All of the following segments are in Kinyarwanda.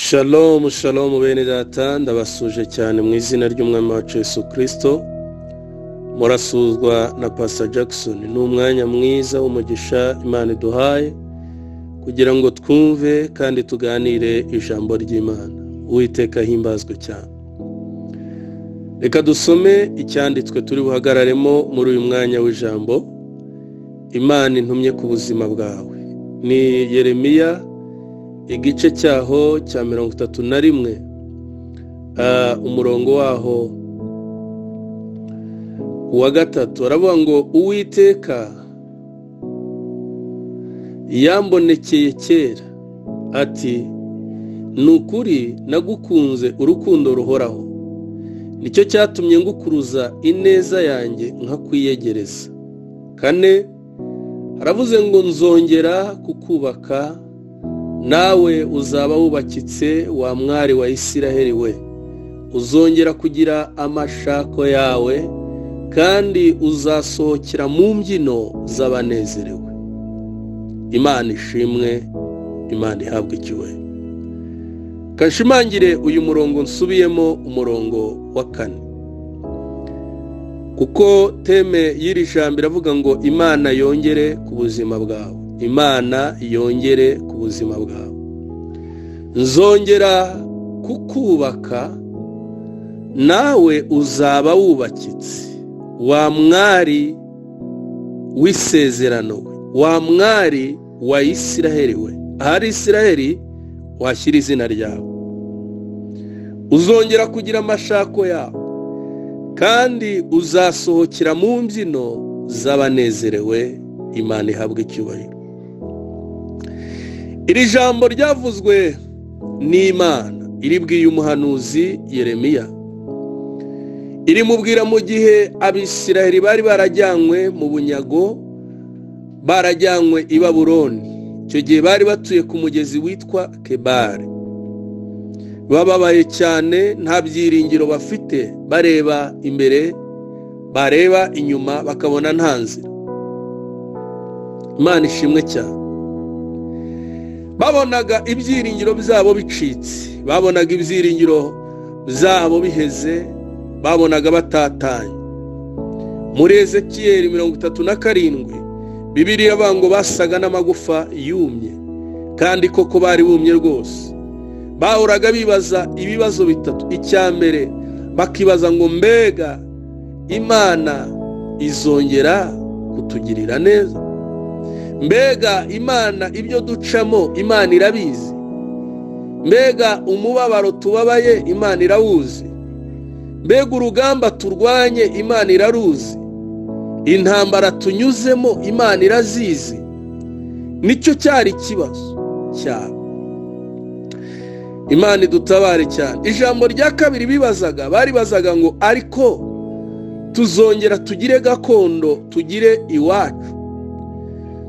Shalom shalom bene data, ndabasuje cyane mu izina ry'umwami wacu Yesu Kristo. Murasuzwa na Pastor Jackson. Ni umwanya mwiza w'umugisha Imana iduhaye kugira ngo twumve kandi tuganire ijambo ry'Imana. Uwiteka himbazwe cyane. Reka dusome icyanditswe turi buhagararemo muri uyu mwanya w'ijambo Imana intumye ku buzima bwawe. Ni Yeremiya igice cyaho cya 31 umurongo waho wa gatatu aravuga ngo Uwiteka yambonekeye kera ati nukuri nagukunze urukundo ruhoraho, nicyo cyatumye ngukuruza ineza yanjye nkakwiyegereza. Kane aravuze ngo nzongera kukubaka, nawe uzaba wubakitse wa mwari wa Isiraheli we, uzongera kugira amashako yawe kandi uzasohokera mu mbyino z'abanezerewe. Imana ishimwe, Imana ihabwe icyubahiro. Kanshimangire uyu murongo nsubiyemo umurongo wa 4, kuko teme y'iri jambo iravuga ngo Imana yongere ku buzima bwawe. Imana yongere ku buzima bwawe. Nzongera kukubaka, nawe uzaba wubakitse wa mwari w'isezerano we, wa mwari wa Isiraheli we. Ahari Isiraheli washyira izina ryawe. Uzongera kugira amashako yawe kandi uzasohokera mu mbyino z'abanezerewe. Imana ihabwe icyubahiro. Iri jambo ryavuzwe n'Imana iribwiye umuhanuzi Yeremiya, irimubwira mu gihe Abisiraheli bari barajyanywe mu bunyago, barajyanywe i Babuloni. Icyo gihe bari batuye ku mugezi witwa Kebari, bababaye cyane, nta byiringiro bafite, bareba imbere bareba inyuma bakabona nta nzira. Imana ishimwe cyane. Babonaga ibyiringiro byabo bicitse, babonaga ibyiringiro byabo biheze, babonaga batatanye. Muri Ezekiyeli 37 Bibiliya ivuga ngo basaga n'amagufa yumye, kandi koko bari bumye rwose. Bahoraga bibaza ibibazo bitatu. Icya mbere bakibaza ngo mbega Imana izongera kutugirira neza? Mbega Imana ibyo ducamo Imana irabizi? Mbega umubabaro tubabaye Imana irawuzi? Mbega urugamba turwanye Imana iraruzi? Intambara tunyuzemo Imana irazizi? Nicyo cyari ikibazo cyabo. Imana idutabare cyane. Ijambo rya kabiri baribazaga ngo ariko tuzongera tugire gakondo, tugire iwacu,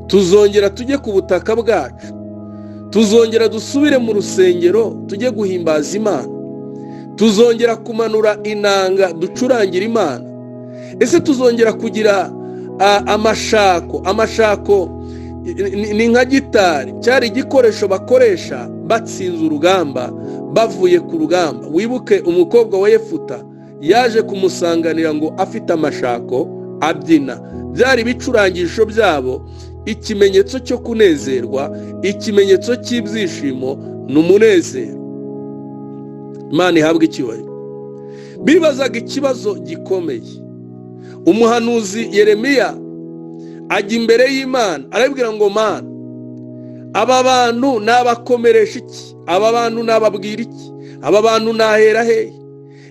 tuzongera tujye ku butaka bwacu, tuzongera dusubire mu rusengero tujye guhimbaza Imana, tuzongera kumanura inanga ducurangira Imana? Ese tuzongera kugira amashako ni nka gitari, cyari igikoresho bakoresha batsinze urugamba, bavuye ku rugamba. Wibuke umukobwa wa Yefuta yaje kumusanganira ngo afite amashako abyina. Byari bicurangisho byabo, ikimenyetso cyo kunezerwa, ikimenyetso cy'ibyishimo n'umunezero. Imana ihabwe icyubahiro. Bibazaga ikibazo gikomeye. Umuhanuzi Yeremiya ajya imbere y'Imana arabwira ngo Mana, aba bantu nabakomeresha iki? Aba bantu nababwira iki? Aba bantu nahera hehe?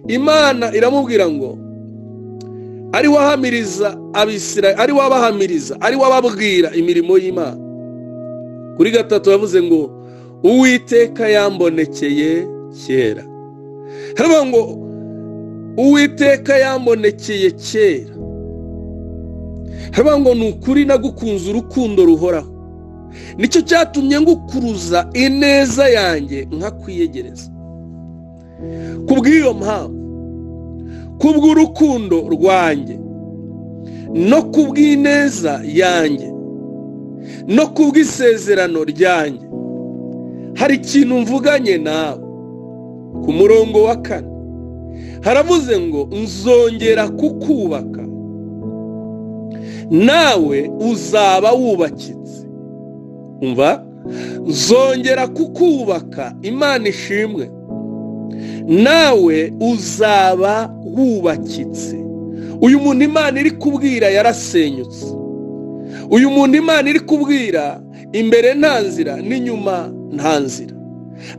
Imana iramubwira ngo ari wahamiriza Abisirayeli, ari wabahamiriza, ari wababwira imirimo y'Imana. Kuri gatatu yavuze ngo Uwiteka yambonekeye kera. Haravuga ngo Uwiteka yambonekeye kera. Haravuga ngo nukuri nagukunze urukundo ruhoraho, nicyo cyatumye ngukuruza ineza yanjye nkakwiyegereza. Kubw'iyo mpamvu, kubw'urukundo rwanjye no kubw'ineza yanjye no kubw'isezerano ryanjye, hari ikintu mvuganye nawe. ku murongo wa 4 haravuze ngo nzongera kukubaka nawe uzaba wubakitse. Umva, nzongera kukubaka, Imana ishimwe, nawe uzaba wubakitse. Uyu muntu Imana iri kubwira yarasenyutse. Uyu muntu Imana iri kubwira imbere nta nzira n'inyuma nta nzira,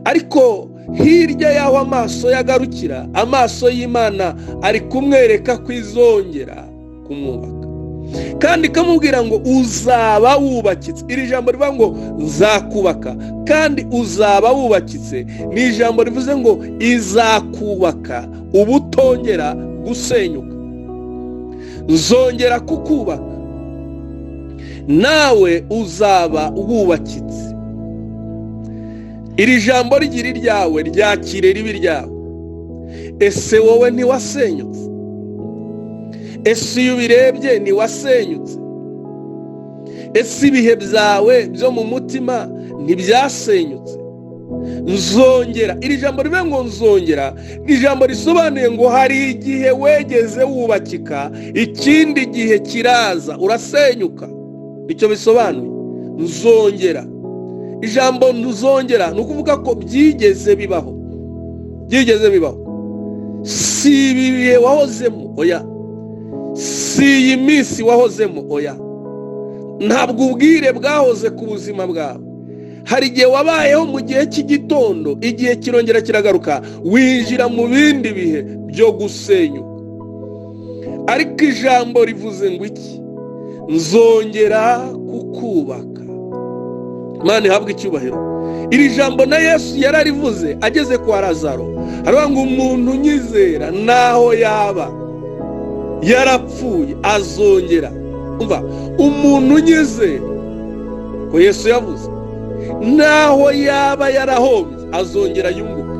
ariko hirya y'aho amaso yagarukira, amaso y'Imana ari kumwereka ko izongera kumwubaka kandi ikamubwira ngo uzaba wubakitse. Iri jambo rivuga ngo nzakubaka kandi uzaba wubakitse ni ijambo rivuze ngo izakubaka ubutongera gusenyuka. Nzongera kukubaka nawe uzaba wubakitse. Iri jambo rigira iryawe, ryakire ribe iryawe. Ese wowe ntiwasenyutse? Ese iyo ubirebye ntiwasenyutse? Ese ibihe byawe byo mu mutima ntibyasenyutse? Nzongera, iri jambo rivuga ngo nzongera ni ijambo risobanuye ngo hari igihe wegeze wubakika, ikindi gihe kiraza urasenyuka. Icyo bisobanuye nzongera. Ijambo nzongera ni ukuvuga ko byigeze bibaho, byigeze bibaho. Si ibi bihe wahozemo, oya. Si iyi minsi wahozemo, oya. Ntabwo ubwire bwahoze ku buzima bwawe. Hari igihe wabayeho mu gihe cy'igitondo, igihe kirongera kiragaruka, winjira mu bindi bihe byo gusenyuka. Ariko ijambo rivuze ngo iki? Nzongera kukubaka. Imana ihabwe icyubahiro. Iri jambo na Yesu yararivuze ageze kwa Lazaro. Aravuga ngo umuntu unyizera naho yaba yarapfuye azongera. Umva, umuntu unyizera ko Yesu yavuze, naho yaba yarahombye azongera yunguka,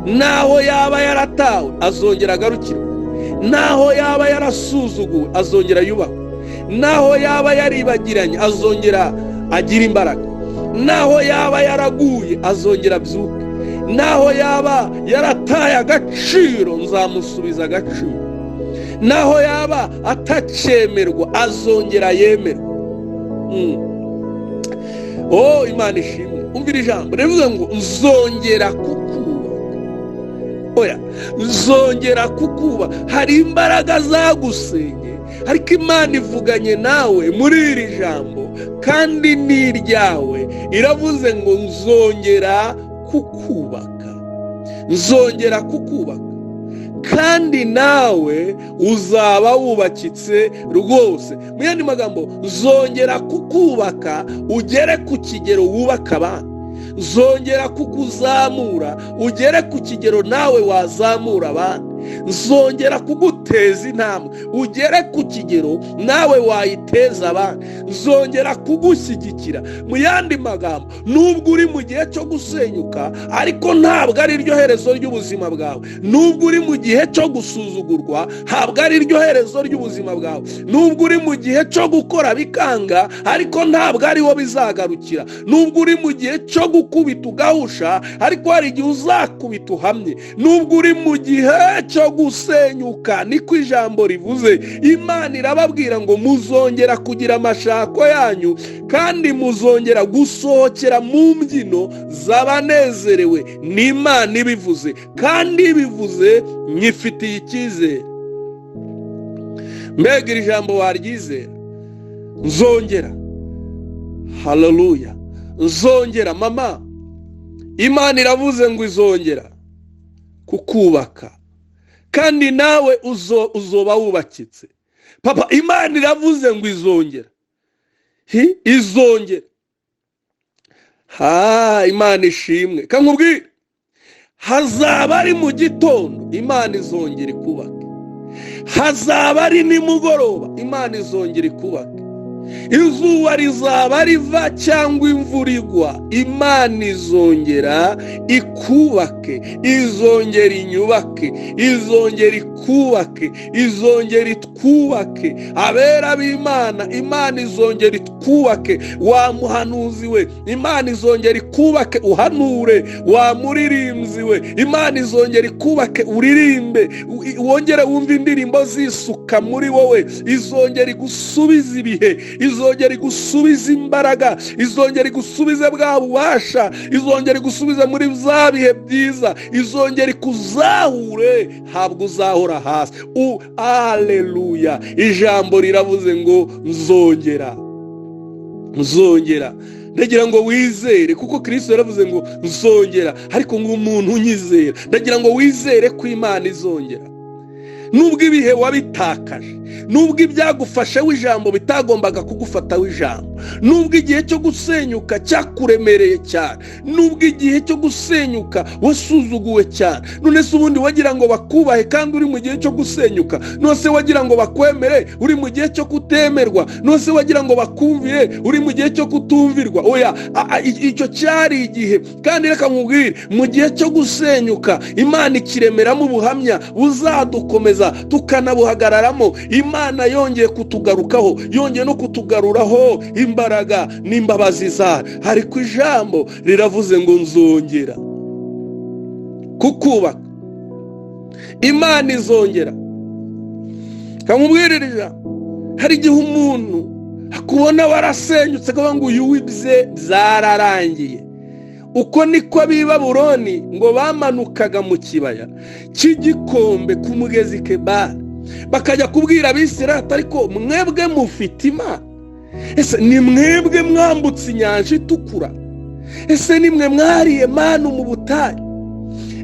naho yaba yaratawe azongera agarukira, naho yaba yarasuzuguwe azongera yubaho, naho yaba yaribagiranye azongera agira imbaraga, naho yaba yaraguye azongera abyuke, naho yaba yarataye agaciro nzamusubiza agaciro, naho yaba atacemerwa azongera yemerwa. Oh, Imana ishimwe. Umvira ijambo rivuga ngo nzongera kukubaka. Oya, nzongera kukubaka. Hari imbaraga zagusenye, ariko Imana ivuganye nawe muri iri jambo kandi ni iryawe. Iravuze ngo nzongera kukubaka, nzongera kukubaka kandi nawe uzaba wubakitse rwose. Mu yandi magambo, nzongera kukubaka ugere ku kigero wubaka abandi. Nzongera kukuzamura ugere ku kigero nawe wazamura abandi. Nzongera kuguteza intambwe ugere ku kigero nawe wayiteza abandi. Nzongera kugushyigikira. Mu yandi magambo, nubwo uri mu gihe cyo gusenyuka, ariko ntabwo ari ryo herezo ry'ubuzima bwawe. Nubwo uri mu gihe cyo gusuzugurwa, ntabwo ari ryo herezo ry'ubuzima bwawe. Nubwo uri mu gihe cyo gukora bikanga, ariko ntabwo ari wo bizagarukira. Nubwo uri mu gihe cyo gukubita ugahusha, ariko hari igihe uzakubita uhamye. Nubwo uri mu gihe cyo gusenyuka, niko ijambo rivuze. Imana irababwira ngo muzongera kugira amashako yanyu kandi muzongera gusohokera mu mbyino z'abanezerewe. Ni Imana ibivuze kandi ibivuze nyifitiye icyizere. Mbega iri jambo waryizera? Nzongera. Haleluya. Nzongera. Mama, Imana iravuze ngo izongera kukubaka kandi nawe uzoba wubakitse. Papa, Imana iravuze ngo izongera. Izongera. Imana ishimwe. Kankubwire, hazaba ari mu gitondo, Imana izongera ikubake. Hazaba ari nimugoroba, Imana izongera ikubake. izuba rizaba riva cyangwa imvura igwa, Imana izongera ikubake, izongera inyubake, izongera ikubake, izongera itwubake. Abera b'Imana, Imana izongera itwubake. Wa muhanuzi we, Imana izongera ikubake uhanure. Wa muririmbyi we, Imana izongera ikubake uririmbe, wongere wumve indirimbo zisuka muri wowe. Izongera igusubiza ibihe, izongera igusubiza imbaraga, izongera igusubiza bwa bubasha, izongera igusubiza muri bya bihe byiza, izongera ikuzahure, ntabwo uzahora hasi. Haleluya! Ijambo riravuze ngo nzongera, nzongera. Ndagira ngo wizere, kuko Kristo yaravuze ngo nzongera, ariko nk'umuntu unyizera. Ndagira ngo wizere ko Imana izongera. Nubwo ibihe wabitakaje, nubwo ibyagufashe w'ijambo bitagombaga kugufata w'ijambo, nubwo igihe cyo gusenyuka cyakuremereye cyane, nubwo igihe cyo gusenyuka wasuzuguwe cyane, none se ubundi wagira ngo bakubahe kandi uri mu gihe cyo gusenyuka? Nose wagira ngo bakwemere uri mu gihe cyo kutemerwa? Nose wagira ngo bakumvire uri mu gihe cyo kutumvirwa? Oya, icyo cyari igihe. Kandi reka nkubwire, mu gihe cyo gusenyuka Imana ikiremeramo ubuhamya buzadukomeza tukanabuhagararamo. Imana yongeye kutugarukaho, yongeye no kutugaruraho imbaraga n'imbabazi zayo. Ariko ijambo riravuze ngo nzongera kukubaka. Imana izongera. Kamubwirira, hari igihe umuntu akubona warasenyutse akavuga ngo uyu wibye byararangiye. Uko niko ab'i Babuloni ngo bamanukaga mu kibaya cy'igikombe ku mugezi Kebari, bakajya kubwira Abisirayeli, ariko mwebwe mufite Imana? Ese ni mwebwe mwambutse inyanja itukura? Ese ni mwe mwariye manu mu butayu?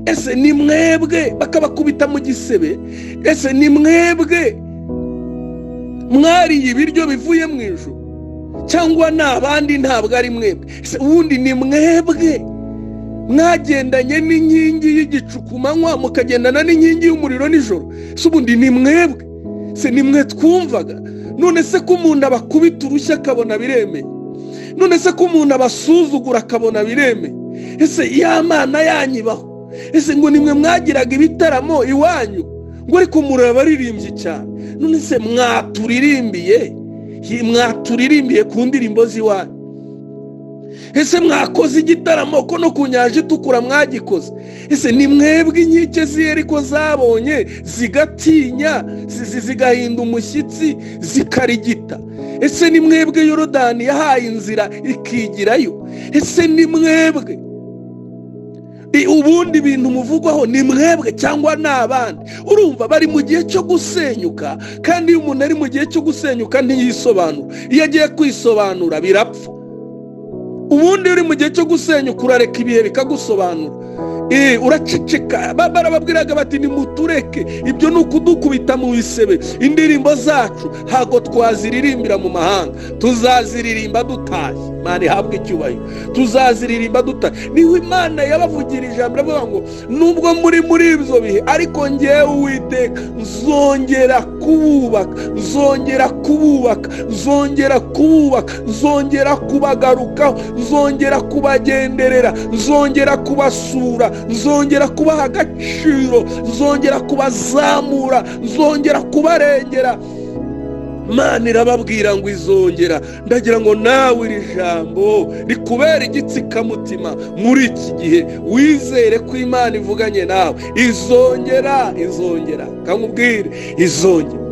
Ese ni mwebwe bakabakubita mu gisebe? Ese ni mwebwe mwariye ibiryo bivuye mu ijuru? Cyangwa n'abandi ntabwo ari mwebwe? Ese ubundi ni mwebwe mwagendanye n'inkingi y'igicu ku manywa mukagendana n'inkingi y'umuriro nijoro? Ese ubundi ni mwebwe? Se ni mwe twumvaga? None se ko umuntu abakubita urushya akabona biremeye? None se ko umuntu abasuzugura akabona biremeye? Ese ya Mana yanyibaho? Ese ngo nimwe mwagiraga ibitaramo iwanyu ngo ariko murabaririmbye cyane? None se mwaturirimbiye ku ndirimbo z'iwanyu? Ese mwakoze igitaramo ko no ku nyanja itukura mwagikoze? Ese ni mwebwe inkike z'Yeriko zabonye zigatinya zigahinda umushyitsi zikarigita? Ese ni mwebwe Yorodani yahaye inzira ikigirayo? Ese ni mwebwe ubundi bintu muvugwaho? Ni mwebwe cyangwa n'abandi? Urumva bari mu gihe cyo gusenyuka, kandi iyo umuntu ari mu gihe cyo gusenyuka ntiyisobanura. Iyo agiye kwisobanura birapfa. Ubundi uri mu gihe cyo gusenyuka urareka ibihe bikagusobanura. Uraceceka. Barababwiraga bati nimutureke, ibyo ni ukudukubita mu bisebe. Indirimbo zacu ntago twaziririmbira mu mahanga, tuzaziririmba dutashye. Imana ihabwe icyubahiro. Tuzaziririmba dutashye. Niho Imana yabavugira ijambo iravuga ngo nubwo muri ibyo bihe, ariko njyewe Uwiteka nzongera kububaka, nzongera kububaka, nzongera kububaka, nzongera kubagarukaho, nzongera kubagenderera, nzongera kubasura, nzongera kubaha agaciro, nzongera kubazamura, nzongera kubarengera. Imana irababwira ngo izongera. Ndagira ngo nawe iri jambo rikubera igitsikamutima muri iki gihe. Wizere ko Imana ivuganye nawe. Izongera, izongera. Kamubwire, izongera.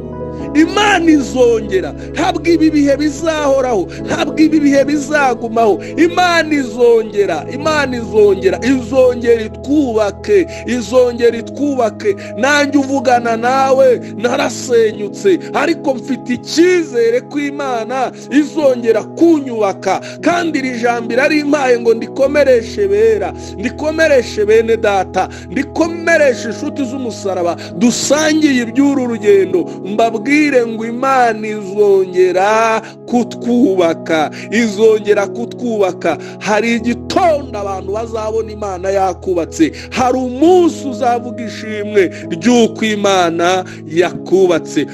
Imana izongera. Ntabwo ibi bihe bizahoraho, ntabwo ibi bihe bizagumaho. Imana izongera, Imana izongera, izongera itwubake, izongera itwubake. Nanjye uvugana nawe narasenyutse, ariko mfite icyizere ko Imana izongera kunyubaka. Kandi iri jambo irarimpaye ngo ndikomereshe bera, ndikomereshe bene data, ndikomereshe inshuti z'umusaraba dusangiye iby'uru rugendo. Mbabwire ngo Imana izongera kutwubaka, izongera kutwubaka. Hari igitondo abantu bazabona Imana yakubatse. Hari umunsi uzavuga ishimwe ry'uko Imana yakubatse.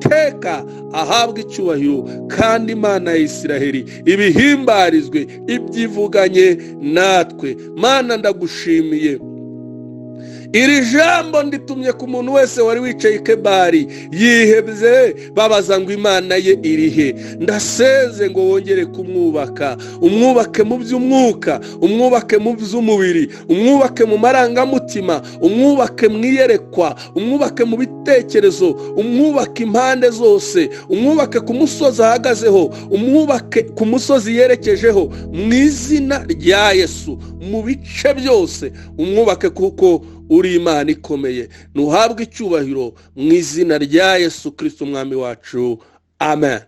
uwiteka ahabwe icyubahiro kandi Imana ya Isiraheli ibihimbarizwe ibyivuganye natwe. Mana ndagushimiye, iri jambo nditumye ku muntu wese wari wicaye i Kebari yihebye babaza ngo Imana ye irihe. Ndaseze ngo wongere kumwubaka, umwubake mu by'umwuka, umwubake mu by'umubiri, umwubake mu marangamutima, umwubake mu iyerekwa, umwubake mu bitekerezo, umwubake impande zose, umwubake ku musozi ahagazeho, umwubake ku musozi yerekejeho, mu izina rya Yesu. Mu bice byose umwubake, kuko uri Imana ikomeye. Nuhabwe icyubahiro mu izina rya Yesu Kristo umwami wacu. Amen.